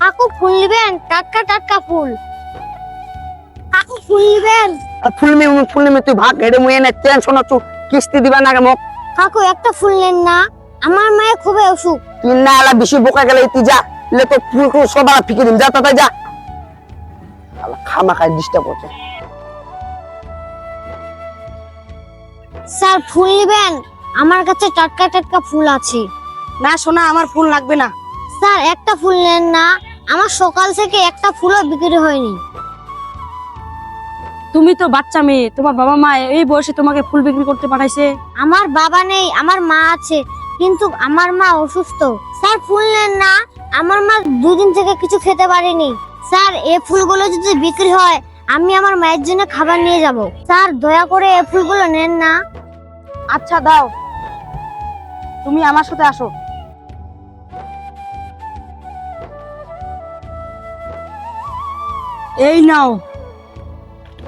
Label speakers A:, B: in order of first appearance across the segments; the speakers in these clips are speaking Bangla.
A: কাকু ফুল নেবেন? টাটকা টাটকা ফুল। কাকু ফুল নেবেন?
B: ফুল নিমে তুই ভাগ হেডে মুয়ে না টেনশন আছো কিস্তি দিবা না মোক।
A: কাকু একটা ফুল নেন না, আমার মায়ের খুবই অসুখ।
B: তুই না আলা বেশি বোকা গেলে তুই যা, লে তো ফুল কো সবার ফিকে দিম, যা তাই যা। আলা খামা খাই ডিস্টার্ব করছে।
A: স্যার ফুল নেবেন? আমার কাছে টাটকা টাটকা ফুল আছে।
C: না সোনা, আমার ফুল লাগবে না।
A: স্যার একটা ফুল নেন না, আমার সকাল থেকে একটা ফুলও বিক্রি হয়নি।
C: তুমি তো বাচ্চা মেয়ে, তোমার বাবা মা এই বয়সে তোমাকে ফুল বিক্রি করতে পাঠাইছে?
A: আমার বাবা নেই, আমার মা আছে, কিন্তু আমার মা অসুস্থ। স্যার ফুল নেন না, আমার মা দুদিন থেকে কিছু খেতে পারেনি। স্যার এই ফুলগুলো যদি বিক্রি হয় আমি আমার মায়ের জন্য খাবার নিয়ে যাব। স্যার দয়া করে এই ফুলগুলো নেন না।
C: আচ্ছা দাও, তুমি আমার সাথে আসো। এই নাও।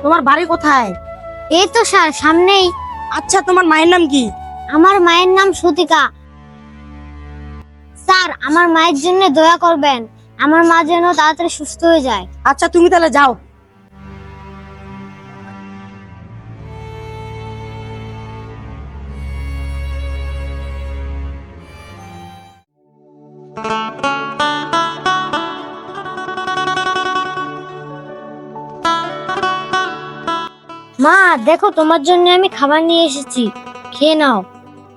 C: তোমার বাড়ি কোথায়?
A: এই তো স্যার সামনেই।
C: আচ্ছা, তোমার মায়ের নাম কি?
A: আমার মায়ের নাম সুতিকা। স্যার আমার মায়ের জন্য দয়া করবেন, আমার মা যেন তাড়াতাড়ি সুস্থ হয়ে যায়।
C: আচ্ছা তুমি তাহলে যাও।
A: মা দেখো, তোমার জন্য আমি খাবার নিয়ে এসেছি, খেয়ে নাও।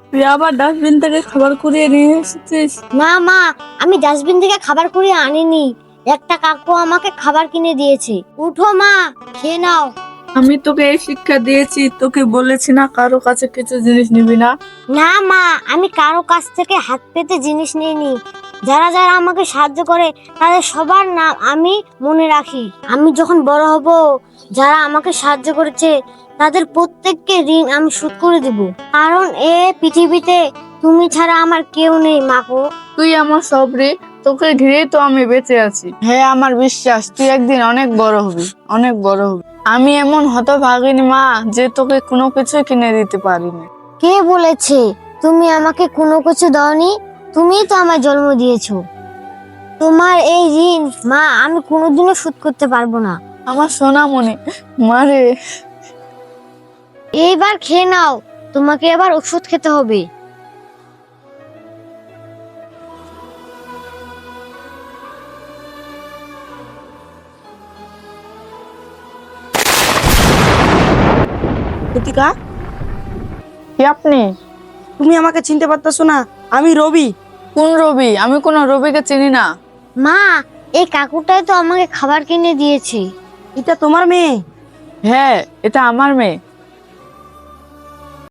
C: তুই আবার ডাস্টবিন থেকে খাবার কুড়িয়ে নিয়ে এসেছিস?
A: না মা, আমি ডাস্টবিন থেকে খাবার কুড়িয়ে আনিনি, একটা কাকু আমাকে খাবার কিনে দিয়েছে। উঠো মা, খেয়ে নাও।
D: আমি তোকে এই শিক্ষা দিয়েছি, তোকে বলেছি না কারো কাছে কিছু জিনিস নিবি না।
A: না মা, আমি কারো কাছ থেকে হাত পেতে জিনিস নিইনি। যারা যারা আমাকে সাহায্য করে তাদের সবার নাম আমি মনে রাখি। আমি যখন বড় হব, যারা আমাকে সাহায্য করেছে তাদের প্রত্যেককে ঋণ আমি শোধ করে দেব। কারণ এ পৃথিবীতে তুমি ছাড়া আমার কেউ নেই মাগো।
D: তুই আমার সব রে, তোকে ঘিরেই তো আমি বেঁচে আছি। হ্যাঁ, আমার বিশ্বাস তুই একদিন অনেক বড় হবি, অনেক বড় হবি। আমি এমন হতভাগিনী মা যে তোকে কোনো কিছু কিনে দিতে পারিনি।
A: কে বলেছে তুমি আমাকে কোনো কিছু দাওনি? তুমিই তো আমার জন্ম দিয়েছো। তোমার এই ঋণ মা আমি কোনোদিনও শোধ করতে পারবো না।
D: আমার সোনামণি মারে।
A: এইবার খেয়ে নাও, তোমাকে এবার ওষুধ খেতে হবে।
C: সুতিকা,
D: কি আপনি?
C: তুমি আমাকে চিনতে পারতেছো না? আমি রবি।
D: কোন রবি? আমি কোনো রবিকে চিনি না।
A: মা এই কাকুটাই তো আমাকে খাবার কিনে দিয়েছে।
C: এটা তোমার মেয়ে?
D: হ্যাঁ, এটা আমার মেয়ে।